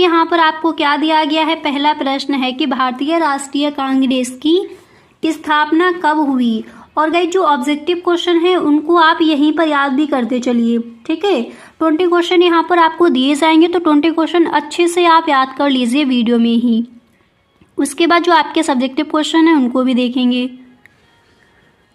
यहाँ पर आपको क्या दिया गया है, पहला प्रश्न है कि भारतीय राष्ट्रीय कांग्रेस की स्थापना कब हुई। और गाइस जो ऑब्जेक्टिव क्वेश्चन है उनको आप यहीं पर याद भी करते चलिए, ठीक है। 20 क्वेश्चन यहाँ पर आपको दिए जाएंगे, तो 20 क्वेश्चन अच्छे से आप याद कर लीजिए वीडियो में ही। उसके बाद जो आपके सब्जेक्टिव क्वेश्चन है उनको भी देखेंगे।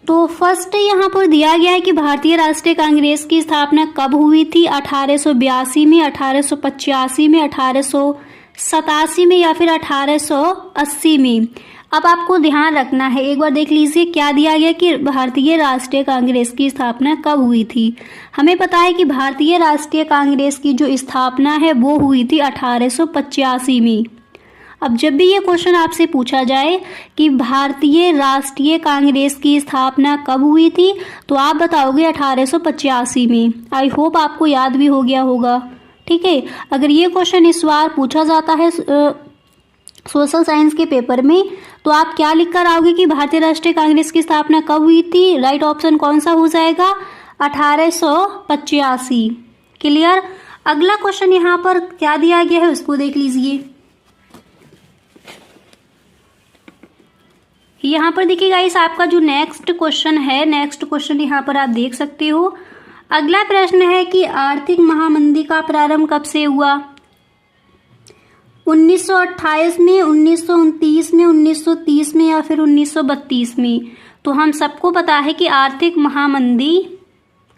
तो फर्स्ट यहाँ पर दिया गया है कि भारतीय राष्ट्रीय कांग्रेस की स्थापना कब हुई थी, 1882 में, 1885 में, 1887 में या फिर 1880 में। अब आपको ध्यान रखना है, एक बार देख लीजिए क्या दिया गया कि भारतीय राष्ट्रीय कांग्रेस की स्थापना कब हुई थी। हमें पता है कि भारतीय राष्ट्रीय कांग्रेस की जो स्थापना है वो हुई थी 1885 में। अब जब भी ये क्वेश्चन आपसे पूछा जाए कि भारतीय राष्ट्रीय कांग्रेस की स्थापना कब हुई थी, तो आप बताओगे 1885 में। आई होप आपको याद भी हो गया होगा, ठीक है। अगर ये क्वेश्चन इस बार पूछा जाता है सोशल साइंस के पेपर में, तो आप क्या लिख कर आओगे कि भारतीय राष्ट्रीय कांग्रेस की स्थापना कब हुई थी। राइट ऑप्शन कौन सा हो जाएगा, 1885। क्लियर। अगला क्वेश्चन यहाँ पर क्या दिया गया है उसको देख लीजिए। यहाँ पर देखिए गाइस आपका जो नेक्स्ट क्वेश्चन है, नेक्स्ट क्वेश्चन यहाँ पर आप देख सकते हो। अगला प्रश्न है कि आर्थिक महामंदी का प्रारंभ कब से हुआ, 1928 में, 1929 में, 1930 में या फिर 1932 में। तो हम सबको पता है कि आर्थिक महामंदी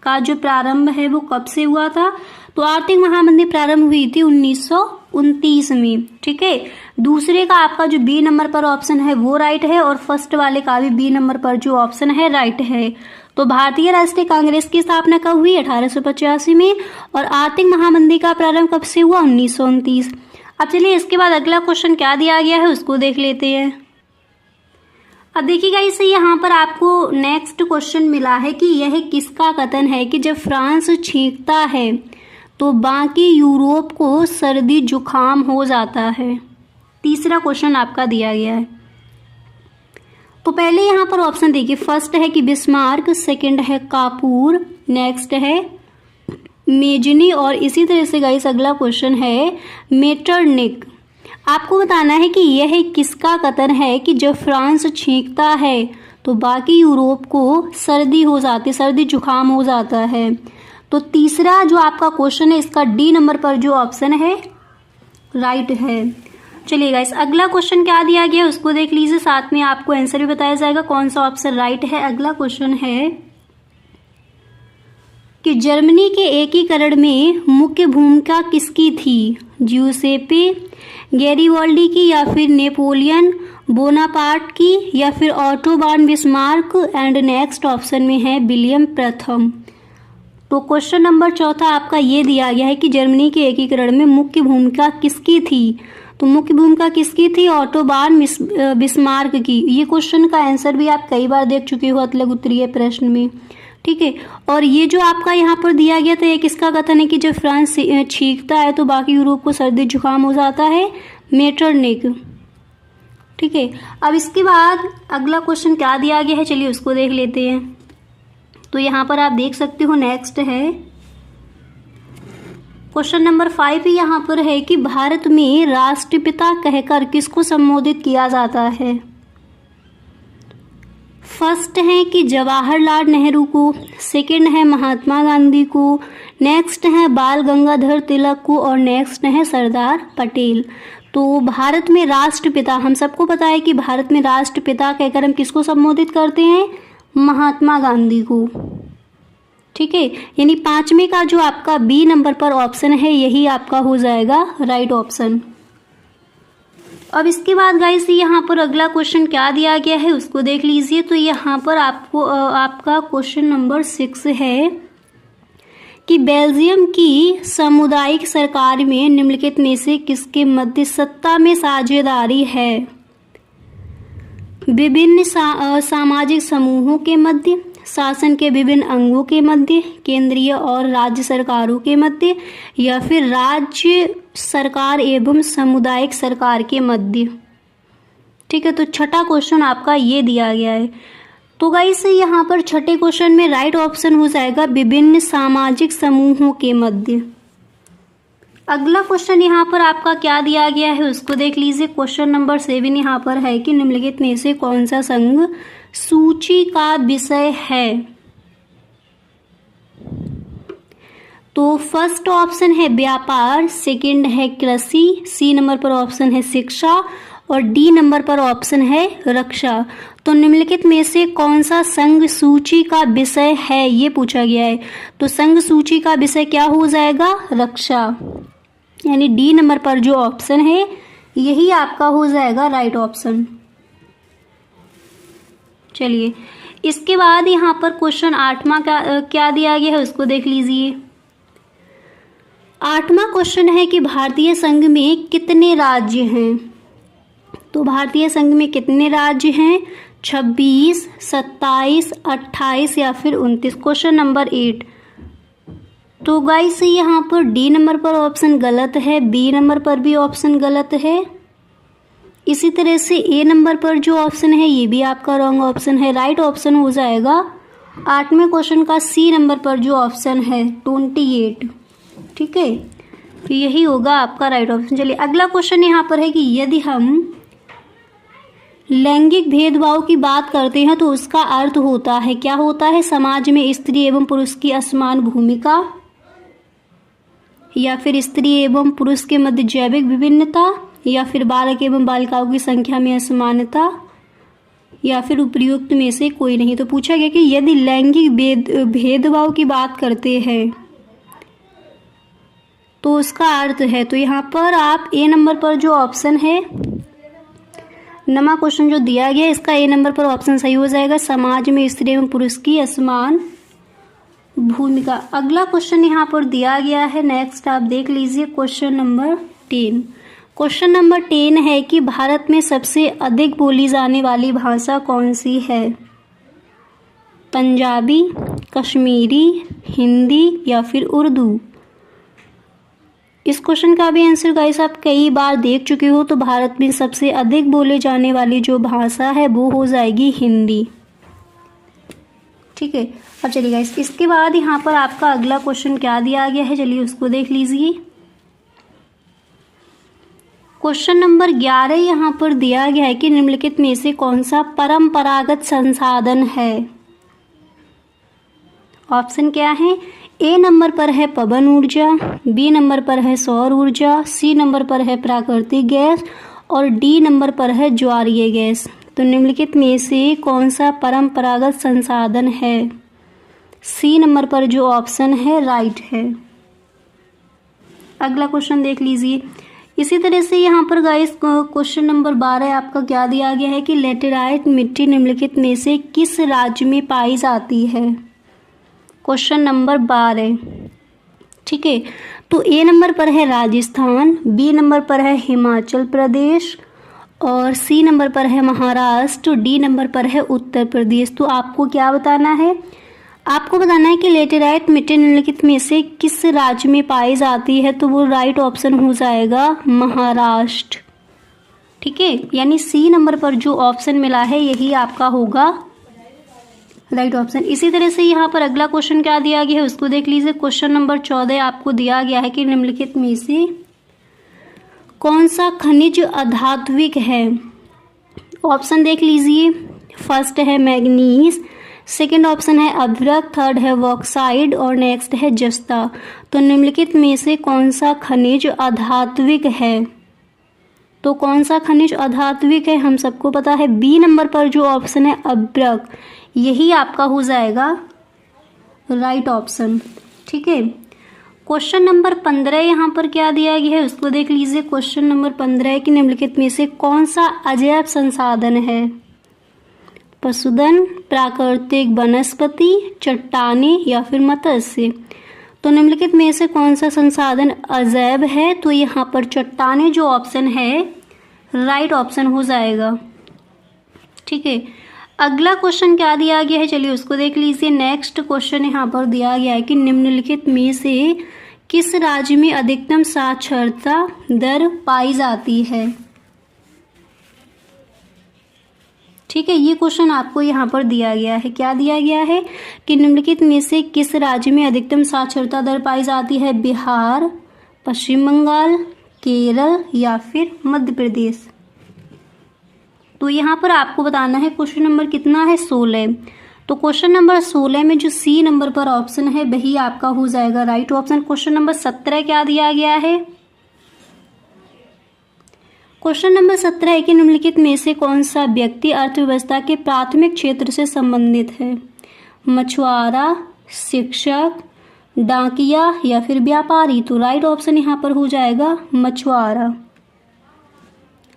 का जो प्रारंभ है वो कब से हुआ था। तो आर्थिक महामंदी प्रारंभ हुई थी 1929 में, ठीक है। दूसरे का आपका जो बी नंबर पर ऑप्शन है वो राइट है, और फर्स्ट वाले का भी बी नंबर पर जो ऑप्शन है राइट है। तो भारतीय राष्ट्रीय कांग्रेस की स्थापना कब हुई, 1885 में, और आर्थिक महामंदी का प्रारंभ कब से हुआ, 1929। अब चलिए इसके बाद अगला क्वेश्चन क्या दिया गया है उसको देख लेते हैं। अब देखिएगा इसे यहाँ पर आपको नेक्स्ट क्वेश्चन मिला है कि यह किसका कथन है कि जब फ्रांस छींकता है तो बाकी यूरोप को सर्दी जुकाम हो जाता है। तीसरा क्वेश्चन आपका दिया गया है। तो पहले यहाँ पर ऑप्शन देखिए, फर्स्ट है कि बिस्मार्क, सेकंड है कापूर, नेक्स्ट है मेजनी, और इसी तरह से गाइस अगला क्वेश्चन है मेटरनिक। आपको बताना है कि यह किसका कथन है कि जब फ्रांस छींकता है तो बाकी यूरोप को सर्दी हो जाती, सर्दी जुकाम हो जाता है। तो तीसरा जो आपका क्वेश्चन है इसका डी नंबर पर जो ऑप्शन है राइट है। चलिए गाइस अगला क्वेश्चन क्या दिया गया है उसको देख लीजिए, साथ में आपको आंसर भी बताया जाएगा कौन सा ऑप्शन राइट है। अगला क्वेश्चन है कि जर्मनी के एकीकरण में मुख्य भूमिका किसकी थी, ज्यूसेपे गैरिबाल्डी की या फिर नेपोलियन बोनापार्ट की या फिर Otto von Bismarck, and next option में है विलियम प्रथम। तो क्वेश्चन नंबर चौथा आपका ये दिया गया है कि जर्मनी के एकीकरण में मुख्य भूमिका किसकी थी। तो मुख्य भूमिका किसकी थी, ऑटो वॉन बिस्मार्क की। ये क्वेश्चन का आंसर भी आप कई बार देख चुके हो अगले उत्तरीय प्रश्न में, ठीक है। और ये जो आपका यहाँ पर दिया गया था ये किसका कथन है कि जब फ्रांस छींकता है तो बाकी यूरोप को सर्दी जुकाम हो जाता है, मेटरनिक, ठीक है। अब इसके बाद अगला क्वेश्चन क्या दिया गया है चलिए उसको देख लेते हैं। तो यहाँ पर आप देख सकते हो नेक्स्ट है क्वेश्चन नंबर 5 यहाँ पर है कि भारत में राष्ट्रपिता कहकर किसको संबोधित किया जाता है। फर्स्ट है कि जवाहरलाल नेहरू को, सेकंड है महात्मा गांधी को, नेक्स्ट है बाल गंगाधर तिलक को, और नेक्स्ट है सरदार पटेल। तो भारत में राष्ट्रपिता, हम सबको पता है कि भारत में राष्ट्रपिता कहकर हम किसको संबोधित करते हैं, महात्मा गांधी को, ठीक है। यानी पांचवें का जो आपका बी नंबर पर ऑप्शन है यही आपका हो जाएगा राइट ऑप्शन। अब इसके बाद गाइस यहाँ पर अगला क्वेश्चन क्या दिया गया है उसको देख लीजिए। तो यहाँ पर आपको आपका क्वेश्चन नंबर 6 है कि बेल्जियम की सामुदायिक सरकार में निम्नलिखित में से किसके मध्य सत्ता में साझेदारी है। विभिन्न सामाजिक समूहों के मध्य, शासन के विभिन्न अंगों के मध्य, केंद्रीय और राज्य सरकारों के मध्य, या फिर राज्य सरकार एवं सामुदायिक सरकार के मध्य, ठीक है। तो छठा क्वेश्चन आपका ये दिया गया है। तो गाइस यहाँ पर छठे क्वेश्चन में राइट ऑप्शन हो जाएगा विभिन्न सामाजिक समूहों के मध्य। अगला क्वेश्चन यहाँ पर आपका क्या दिया गया है उसको देख लीजिए। क्वेश्चन नंबर 7 यहाँ पर है कि निम्नलिखित में से कौन सा संघ सूची का विषय है। तो फर्स्ट ऑप्शन है व्यापार, सेकंड है कृषि, सी नंबर पर ऑप्शन है शिक्षा और डी नंबर पर ऑप्शन है रक्षा। तो निम्नलिखित में से कौन सा संघ सूची का विषय है ये पूछा गया है। तो संघ सूची का विषय क्या हो जाएगा, रक्षा, यानी डी नंबर पर जो ऑप्शन है यही आपका हो जाएगा राइट ऑप्शन। चलिए इसके बाद यहाँ पर क्वेश्चन 8वां क्या दिया गया है उसको देख लीजिए। 8वां क्वेश्चन है कि भारतीय संघ में कितने राज्य हैं। तो भारतीय संघ में कितने राज्य हैं, 26, 27, 28 या फिर 29। Question number 8। तो गाइस यहाँ पर डी नंबर पर ऑप्शन गलत है, बी नंबर पर भी ऑप्शन गलत है, इसी तरह से ए नंबर पर जो ऑप्शन है ये भी आपका रॉन्ग ऑप्शन है। राइट ऑप्शन हो जाएगा 8वें क्वेश्चन का सी नंबर पर जो ऑप्शन है 28। ठीक है, तो यही होगा आपका राइट ऑप्शन। चलिए अगला क्वेश्चन यहाँ पर है कि यदि हम लैंगिक भेदभाव की बात करते हैं तो उसका अर्थ होता है, क्या होता है, समाज में स्त्री एवं पुरुष की असमान भूमिका, या फिर स्त्री एवं पुरुष के मध्य जैविक विभिन्नता, या फिर बालक एवं बालिकाओं की संख्या में असमानता, या फिर उपयुक्त में से कोई नहीं। तो पूछा गया कि यदि लैंगिक भेदभाव की बात करते हैं तो उसका अर्थ है, तो यहाँ पर आप ए नंबर पर जो ऑप्शन है, नमा क्वेश्चन जो दिया गया है इसका ए नंबर पर ऑप्शन सही हो जाएगा, समाज में स्त्री एवं पुरुष की असमान भूमिका। अगला क्वेश्चन यहाँ पर दिया गया है, नेक्स्ट आप देख लीजिए क्वेश्चन नंबर 10। क्वेश्चन नंबर 10 है कि भारत में सबसे अधिक बोली जाने वाली भाषा कौन सी है, पंजाबी, कश्मीरी, हिंदी या फिर उर्दू। इस क्वेश्चन का भी आंसर गाइस आप कई बार देख चुके हो। तो भारत में सबसे अधिक बोले जाने वाली जो भाषा है वो हो जाएगी हिंदी। ठीक है, अब चलिए गाइस इसके बाद यहाँ पर आपका अगला क्वेश्चन क्या दिया गया है, चलिए उसको देख लीजिए। क्वेश्चन नंबर 11 यहाँ पर दिया गया है कि निम्नलिखित में से कौन सा परंपरागत संसाधन है। ऑप्शन क्या है, ए नंबर पर है पवन ऊर्जा, बी नंबर पर है सौर ऊर्जा, सी नंबर पर है प्राकृतिक गैस और डी नंबर पर है ज्वारीय गैस। तो निम्नलिखित में से कौन सा परंपरागत संसाधन है, सी नंबर पर जो ऑप्शन है राइट है। अगला क्वेश्चन देख लीजिए। इसी तरह से यहाँ पर गाइस क्वेश्चन नंबर 12 आपका क्या दिया गया है कि लेटेराइट मिट्टी निम्नलिखित में से किस राज्य में पाई जाती है। Question number 12। ठीक है, तो ए नंबर पर है राजस्थान, बी नंबर पर है हिमाचल प्रदेश और सी नंबर पर है महाराष्ट्र, डी नंबर पर है उत्तर प्रदेश। तो आपको क्या बताना है, आपको बताना है कि लेटेराइट मिट्टी निम्नलिखित में से किस राज्य में पाई जाती है। तो वो राइट ऑप्शन हो जाएगा महाराष्ट्र। ठीक है, यानी सी नंबर पर जो ऑप्शन मिला है यही आपका होगा राइट ऑप्शन। इसी तरह से यहाँ पर अगला क्वेश्चन क्या दिया गया है उसको देख लीजिए। क्वेश्चन नंबर 14 आपको दिया गया है कि निम्नलिखित में से कौन सा खनिज अधात्विक है। ऑप्शन देख लीजिए, फर्स्ट है मैग्नीज, सेकंड ऑप्शन है अभ्रक, थर्ड है बॉक्साइड और नेक्स्ट है जस्ता। तो निम्नलिखित में से कौन सा खनिज अधात्विक है। तो कौन सा खनिज अधात्विक है हम सबको पता है, बी नंबर पर जो ऑप्शन है अभ्रक, यही आपका हो जाएगा राइट ऑप्शन। ठीक है, क्वेश्चन नंबर 15 यहाँ पर क्या दिया गया है उसको देख लीजिए। क्वेश्चन नंबर 15 है कि निम्नलिखित में से कौन सा अजैव संसाधन है, पशुधन, प्राकृतिक वनस्पति, चट्टाने या फिर मत्स्य। तो निम्नलिखित में से कौन सा संसाधन अजैव है। तो यहाँ पर चट्टाने जो ऑप्शन है राइट ऑप्शन हो जाएगा। ठीक है, अगला क्वेश्चन क्या दिया गया है चलिए उसको देख लीजिए। नेक्स्ट क्वेश्चन यहाँ पर दिया गया है कि निम्नलिखित में से किस राज्य में अधिकतम साक्षरता दर पाई जाती है। ठीक है, ये क्वेश्चन आपको यहाँ पर दिया गया है। क्या दिया गया है कि निम्नलिखित में से किस राज्य में अधिकतम साक्षरता दर पाई जाती है। बिहार, पश्चिम बंगाल, केरल या फिर मध्य प्रदेश। तो यहाँ पर आपको बताना है क्वेश्चन नंबर कितना है, 16। तो क्वेश्चन नंबर 16 में जो सी नंबर पर ऑप्शन है वही आपका हो जाएगा राइट ऑप्शन। क्वेश्चन नंबर 17 क्या दिया गया है? क्वेश्चन नंबर 17 है कि निम्नलिखित में से कौन सा व्यक्ति अर्थव्यवस्था के प्राथमिक क्षेत्र से संबंधित है? मछुआरा, शिक्षक, डाकिया या फिर व्यापारी। तो राइट ऑप्शन यहाँ पर हो जाएगा मछुआरा।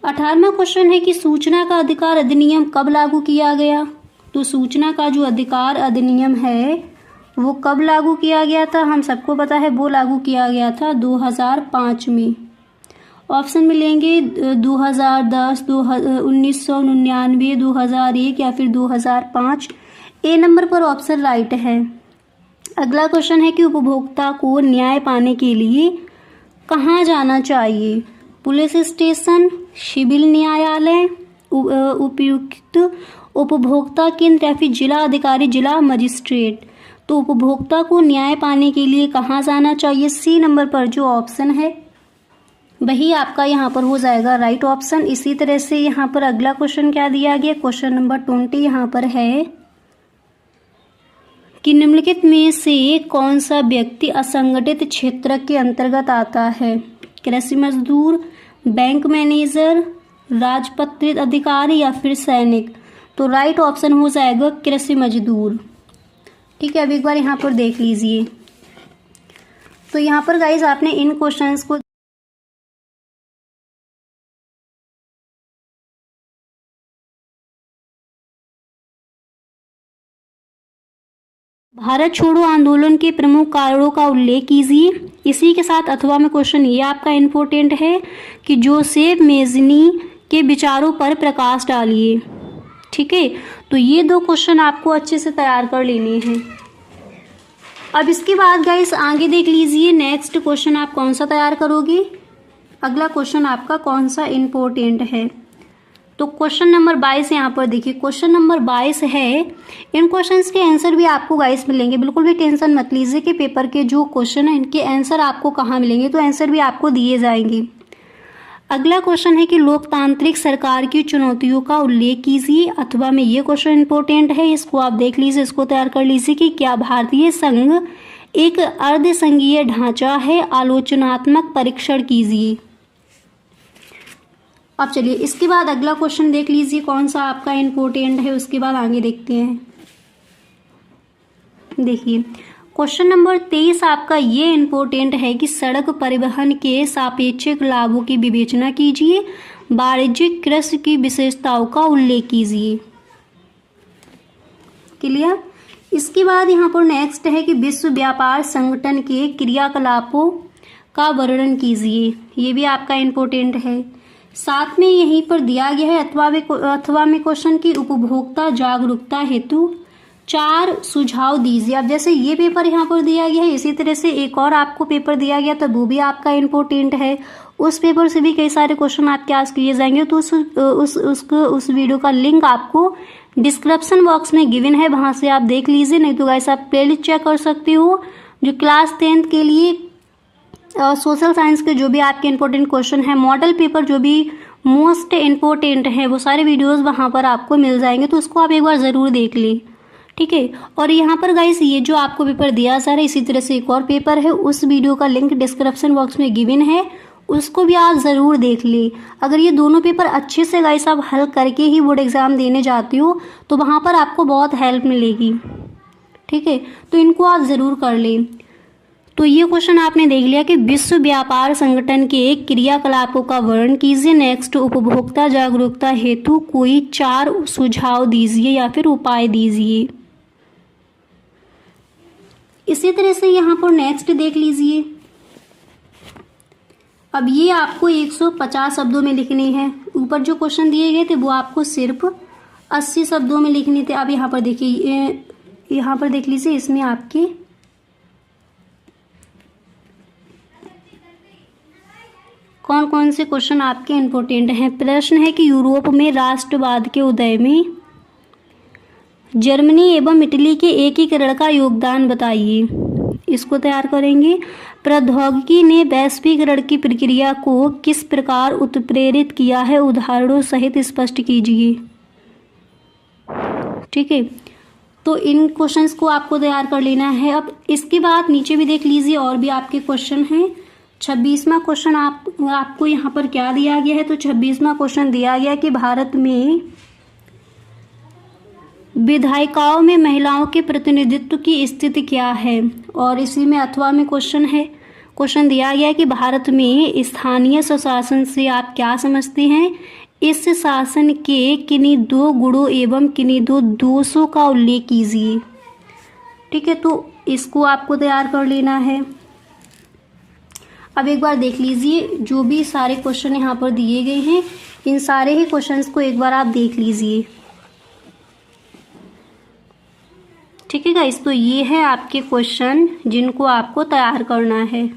18वां क्वेश्चन है कि सूचना का अधिकार अधिनियम कब लागू किया गया? तो सूचना का जो अधिकार अधिनियम है वो कब लागू किया गया था? हम सबको पता है वो लागू किया गया था 2005 में। ऑप्शन मिलेंगे 2010, 1999, 2001 या फिर 2005। ए नंबर पर ऑप्शन राइट है। अगला क्वेश्चन है कि उपभोक्ता को न्याय पाने के लिए कहाँ जाना चाहिए? पुलिस स्टेशन, सिविल न्यायालय, उपयुक्त उपभोक्ता केंद्र या फिर जिला अधिकारी, जिला मजिस्ट्रेट। तो उपभोक्ता को न्याय पाने के लिए कहाँ जाना चाहिए? सी नंबर पर जो ऑप्शन है वही आपका यहाँ पर हो जाएगा राइट ऑप्शन। इसी तरह से यहाँ पर अगला क्वेश्चन क्या दिया गया? क्वेश्चन नंबर 20 यहाँ पर है कि निम्नलिखित में से कौन सा व्यक्ति असंगठित क्षेत्र के अंतर्गत आता है? कृषि मजदूर, बैंक मैनेजर, राजपत्रित अधिकारी या फिर सैनिक। तो राइट ऑप्शन हो जाएगा कृषि मजदूर। ठीक है, अब एक बार यहाँ पर देख लीजिए। तो यहाँ पर गाइज आपने इन क्वेश्चंस को भारत छोड़ो आंदोलन के प्रमुख कारणों का उल्लेख कीजिए। इसी के साथ अथवा में क्वेश्चन ये आपका इम्पोर्टेंट है कि जोसेफ मेजनी के विचारों पर प्रकाश डालिए। ठीक है, तो ये दो क्वेश्चन आपको अच्छे से तैयार कर लेने हैं। अब इसके बाद गाइस आगे देख लीजिए नेक्स्ट क्वेश्चन आप कौन सा तैयार करोगे। अगला क्वेश्चन आपका कौन सा इम्पोर्टेंट है? तो क्वेश्चन नंबर 22 यहाँ पर देखिए, क्वेश्चन नंबर 22 है। इन क्वेश्चंस के आंसर भी आपको गाइस मिलेंगे, बिल्कुल भी टेंशन मत लीजिए कि पेपर के जो क्वेश्चन है इनके आंसर आपको कहाँ मिलेंगे। तो आंसर भी आपको दिए जाएंगे। अगला क्वेश्चन है कि लोकतांत्रिक सरकार की चुनौतियों का उल्लेख कीजिए। अथवा में ये क्वेश्चन इंपॉर्टेंट है, इसको आप देख लीजिए, इसको तैयार कर लीजिए कि क्या भारतीय संघ एक अर्धसंघीय ढांचा है? आलोचनात्मक परीक्षण कीजिए। अब चलिए इसके बाद अगला क्वेश्चन देख लीजिए कौन सा आपका इम्पोर्टेंट है, उसके बाद आगे देखते हैं। देखिए क्वेश्चन नंबर 23 आपका ये इम्पोर्टेंट है कि सड़क परिवहन के सापेक्षिक लाभों की विवेचना कीजिए। वाणिज्यिक कृषि की विशेषताओं का उल्लेख कीजिए। क्लियर? इसके बाद यहाँ पर नेक्स्ट है कि विश्व व्यापार संगठन के क्रियाकलापों का वर्णन कीजिए। ये भी आपका इम्पोर्टेंट है। साथ में यहीं पर दिया गया है अथवा में क्वेश्चन की उपभोक्ता जागरूकता हेतु 4 सुझाव दीजिए। अब जैसे ये पेपर यहाँ पर दिया गया है, इसी तरह से एक और आपको पेपर दिया गया तो वो भी आपका इम्पोर्टेंट है। उस पेपर से भी कई सारे क्वेश्चन आपके आज किए जाएंगे। तो उस वीडियो का लिंक आपको डिस्क्रिप्शन बॉक्स में गिवन है, वहाँ से आप देख लीजिए। नहीं तो गाइस आप प्लेलिस्ट चेक कर सकते हो। जो क्लास 10th के लिए सोशल साइंस के जो भी आपके इम्पोर्टेंट क्वेश्चन है, मॉडल पेपर जो भी मोस्ट इम्पोर्टेंट है, वो सारे वीडियोस वहाँ पर आपको मिल जाएंगे। तो उसको आप एक बार ज़रूर देख लें। ठीक है, और यहाँ पर गाइस ये जो आपको पेपर दिया जा रहा है, इसी तरह से एक और पेपर है, उस वीडियो का लिंक डिस्क्रिप्शन बॉक्स में गिवन है, उसको भी आप ज़रूर देख लें। अगर ये दोनों पेपर अच्छे से गाइस आप हल करके ही बोर्ड एग्ज़ाम देने जाते हो तो वहाँ पर आपको बहुत हेल्प मिलेगी। ठीक है, तो इनको आप ज़रूर कर लें। तो ये क्वेश्चन आपने देख लिया कि विश्व व्यापार संगठन के क्रियाकलापों का वर्णन कीजिए। नेक्स्ट, उपभोक्ता जागरूकता हेतु कोई 4 सुझाव दीजिए या फिर उपाय दीजिए। इसी तरह से यहाँ पर नेक्स्ट देख लीजिए। अब ये आपको 150 शब्दों में लिखने हैं। ऊपर जो क्वेश्चन दिए गए थे वो आपको सिर्फ 80 शब्दों में लिखने थे। अब यहाँ पर देखिए, यहाँ पर देख लीजिए, इसमें आपके कौन कौन से क्वेश्चन आपके इम्पोर्टेंट हैं। प्रश्न है कि यूरोप में राष्ट्रवाद के उदय में जर्मनी एवं इटली के एकीकरण का योगदान बताइए। इसको तैयार करेंगे। प्रौद्योगिकी ने वैश्वीकरण की प्रक्रिया को किस प्रकार उत्प्रेरित किया है, उदाहरणों सहित स्पष्ट कीजिए। ठीक है, तो इन क्वेश्चंस को आपको तैयार कर लेना है। अब इसके बाद नीचे भी देख लीजिए, और भी आपके क्वेश्चन हैं। 26वां क्वेश्चन आपको यहाँ पर क्या दिया गया है, तो 26वां क्वेश्चन दिया गया कि भारत में विधायिकाओं में महिलाओं के प्रतिनिधित्व की स्थिति क्या है, और इसी में अथवा में क्वेश्चन है। क्वेश्चन दिया गया है कि भारत में स्थानीय स्वशासन से आप क्या समझते हैं, इस शासन के किन्हीं 2 गुणों एवं किन्हीं 2 दोषों का उल्लेख कीजिए। ठीक है, तो इसको आपको तैयार कर लेना है। अब एक बार देख लीजिए, जो भी सारे क्वेश्चन यहाँ पर दिए गए हैं, इन सारे ही क्वेश्चंस को एक बार आप देख लीजिए। ठीक है गाइस, तो ये है आपके क्वेश्चन जिनको आपको तैयार करना है।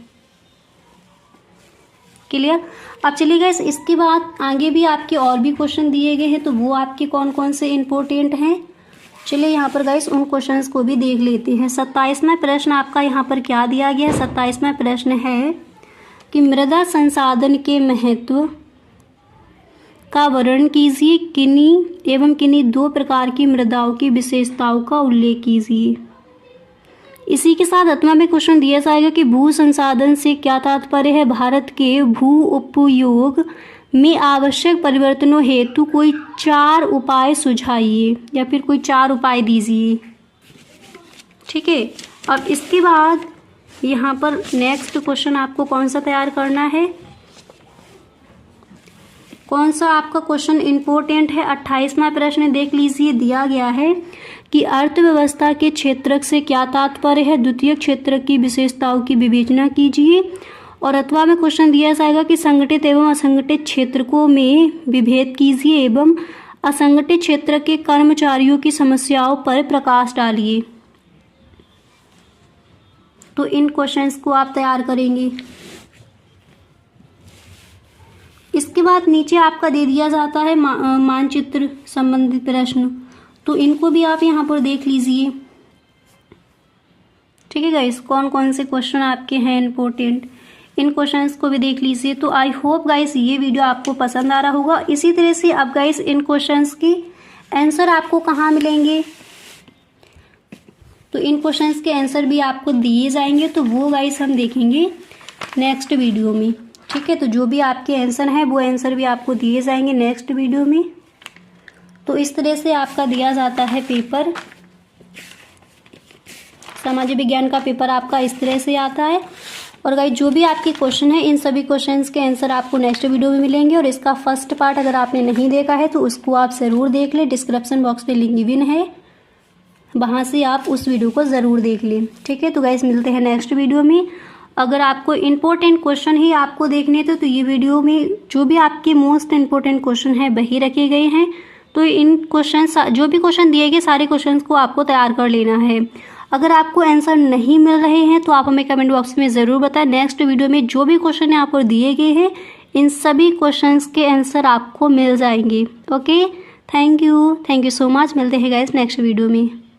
क्लियर। अब चलिए गाइस, इसके बाद आगे भी आपके और भी क्वेश्चन दिए गए हैं, तो वो आपके कौन कौन से इम्पोर्टेंट हैं, चलिए यहाँ पर गाइस उन क्वेश्चंस को भी देख लेते हैं। 27वां प्रश्न आपका यहाँ पर क्या दिया गया है। 27वां प्रश्न है कि मृदा संसाधन के महत्व का वर्णन कीजिए, किन्हीं एवं किन्हीं 2 प्रकार की मृदाओं की विशेषताओं का उल्लेख कीजिए। इसी के साथ 8वां में क्वेश्चन दिया जाएगा कि भू संसाधन से क्या तात्पर्य है, भारत के भू उपयोग में आवश्यक परिवर्तनों हेतु कोई 4 उपाय सुझाइए, या फिर कोई 4 उपाय दीजिए। ठीक है, अब इसके बाद यहाँ पर नेक्स्ट क्वेश्चन आपको कौन सा तैयार करना है, कौन सा आपका क्वेश्चन इम्पोर्टेंट है। 28वां प्रश्न देख लीजिए, दिया गया है कि अर्थव्यवस्था के क्षेत्रक से क्या तात्पर्य है, द्वितीय क्षेत्रक की विशेषताओं की विवेचना कीजिए। और 8वां में क्वेश्चन दिया जाएगा कि संगठित एवं असंगठित क्षेत्रकों में विभेद कीजिए एवं असंगठित क्षेत्र के कर्मचारियों की समस्याओं पर प्रकाश डालिए। तो इन क्वेश्चंस को आप तैयार करेंगे। इसके बाद नीचे आपका दे दिया जाता है मानचित्र संबंधित प्रश्न, तो इनको भी आप यहाँ पर देख लीजिए। ठीक है गाइस, कौन कौन से क्वेश्चन आपके हैं इम्पोर्टेंट, इन क्वेश्चंस को भी देख लीजिए। तो आई होप गाइस ये वीडियो आपको पसंद आ रहा होगा। इसी तरह से अब गाइस इन क्वेश्चंस की आंसर आपको कहाँ मिलेंगे, तो इन क्वेश्चंस के आंसर भी आपको दिए जाएंगे, तो वो गाइस हम देखेंगे नेक्स्ट वीडियो में। ठीक है, तो जो भी आपके आंसर हैं वो आंसर भी आपको दिए जाएंगे नेक्स्ट वीडियो में। तो इस तरह से आपका दिया जाता है पेपर, सामाजिक विज्ञान का पेपर आपका इस तरह से आता है। और गाइस जो भी आपके क्वेश्चन है, इन सभी क्वेश्चंस के आंसर आपको नेक्स्ट वीडियो में मिलेंगे। और इसका फर्स्ट पार्ट अगर आपने नहीं देखा है तो उसको आप ज़रूर देख लें, डिस्क्रिप्शन बॉक्स पे लिंक गिवन है, वहाँ से आप उस वीडियो को ज़रूर देख लें। ठीक है, तो गाइस मिलते हैं नेक्स्ट वीडियो में। अगर आपको इम्पोर्टेंट क्वेश्चन ही आपको देखने थे तो ये वीडियो में जो भी आपके मोस्ट इम्पोर्टेंट क्वेश्चन है वही रखे गए हैं। तो इन क्वेश्चन जो भी क्वेश्चन दिए गए सारे क्वेश्चंस को आपको तैयार कर लेना है। अगर आपको आंसर नहीं मिल रहे हैं तो आप हमें कमेंट बॉक्स में ज़रूर बताएं। नेक्स्ट वीडियो में जो भी क्वेश्चन यहाँ पर दिए गए हैं इन सभी क्वेश्चंस के आंसर आपको मिल जाएंगे। Okay, thank you so much. मिलते हैं गाइस नेक्स्ट वीडियो में।